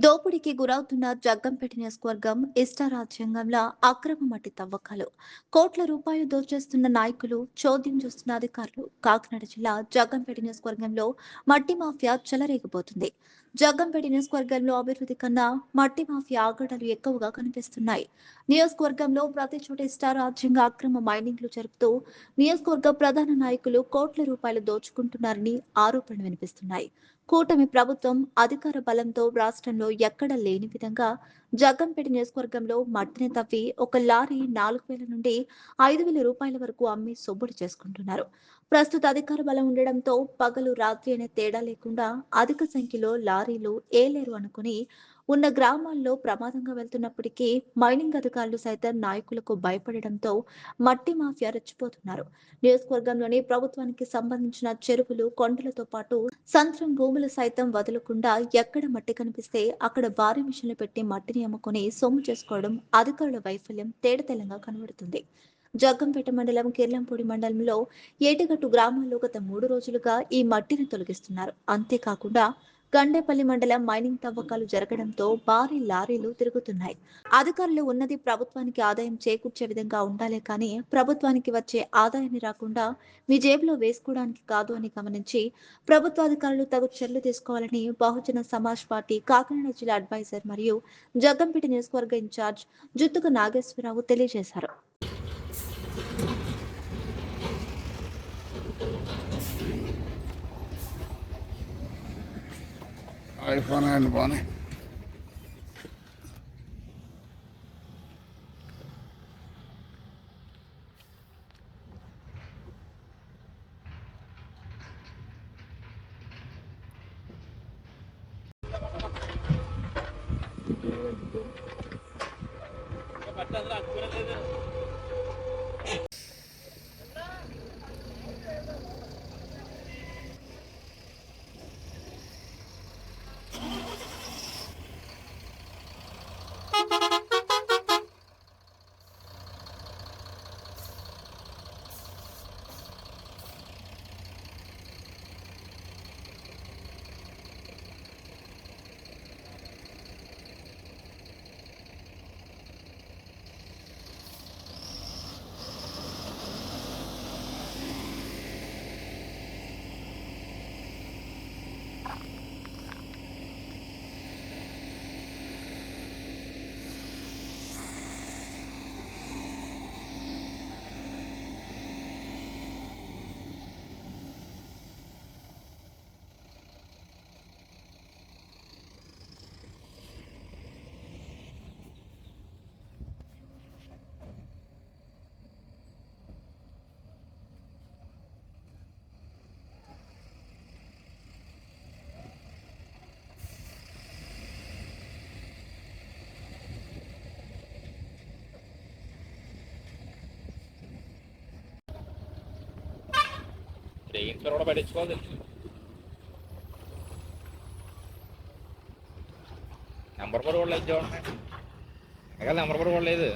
దోపిడీకి గురవుతున్న జగ్గంపేట నియోజకవర్గం ఇష్టారాజ్యాంగంలో అక్రమ మట్టి తవ్వకాలు. కోట్ల రూపాయలు దోచేస్తున్న నాయకులు, చోద్యం చూస్తున్న అధికారులు. కాకినాడ జిల్లా జగ్గంపేట నియోజకవర్గంలో మట్టి మాఫియా చెలరేగిపోతుంది. జగ్గంపేట నియోజకవర్గంలో అభివృద్ధి కన్నా మట్టి మాఫియా ఆగడాలు ఎక్కువగా కనిపిస్తున్నాయి. నియోజకవర్గంలో ప్రతి చోట ఇష్టారాజ్యంగా అక్రమ మైనింగ్లు జరుపుతూ నియోజకవర్గ ప్రధాన నాయకులు కోట్ల రూపాయలు దోచుకుంటున్నారని ఆరోపణలు వినిపిస్తున్నాయి. కూటమి ప్రభుత్వం అధికార బలంతో రాష్ట్రంలో ఎక్కడా లేని విధంగా జగ్గంపేట నియోజకవర్గంలో మట్టిని తవ్వి ఒక లారీ 4,000 నుండి 5,000 రూపాయల వరకు అమ్మి సొమ్ముడు చేసుకుంటున్నారు. ప్రస్తుత అధికార బలం ఉండడంతో పగలు రాత్రి అనే తేడా లేకుండా అధిక సంఖ్యలో లారీలు ఏలేరు అనుకుని ఉన్న గ్రామాల్లో ప్రమాదంగా వెళ్తున్నప్పటికీ మైనింగ్ అధికారులు సైతం నాయకులకు భయపడడంతో మట్టి మాఫియా రెచ్చిపోతున్నారు. నియోజకవర్గంలోని ప్రభుత్వానికి సంబంధించిన చెరువులు, కొండలతో పాటు సంత్రం భూములు సైతం వదలకుండా ఎక్కడ మట్టి కనిపిస్తే అక్కడ భారీ మిషన్లు పెట్టి మట్టిని అమ్ముకుని సొమ్ము చేసుకోవడం అధికారుల వైఫల్యం తేటతెల్లంగా కనబడుతుంది. జగ్గంపేట మండలం, కిర్లంపూడి మండలంలో ఏటిగట్టు గ్రామాల్లో గత 3 రోజులుగా ఈ మట్టిని తొలగిస్తున్నారు. అంతేకాకుండా గండేపల్లి మండలం మైనింగ్ తవ్వకాలు జరగడంతో భారీ లారీలు తిరుగుతున్నాయి. అధికారులు ఉన్నది ప్రభుత్వానికి ఆదాయం చేకూర్చే విధంగా ఉండాలే కానీ ప్రభుత్వానికి వచ్చే ఆదాయాన్ని రాకుండా మీ జేబులో వేసుకోవడానికి కాదు అని గమనించి ప్రభుత్వ అధికారులు తగు చర్యలు తీసుకోవాలని బహుజన సమాజ్ పార్టీ కాకినాడ జిల్లా అడ్వైజర్ మరియు జగ్గంపేట నియోజకవర్గ ఇన్ఛార్జ్ జుత్తుక నాగేశ్వరరావు తెలియజేశారు. ఐఫోన్ అండ్ బానే ట్రైన్స్ కూడా పట్టించుకోవాలి. నెంబర్ కూడా లేదు చూడండి, అసలు నెంబర్ కూడా లేదు.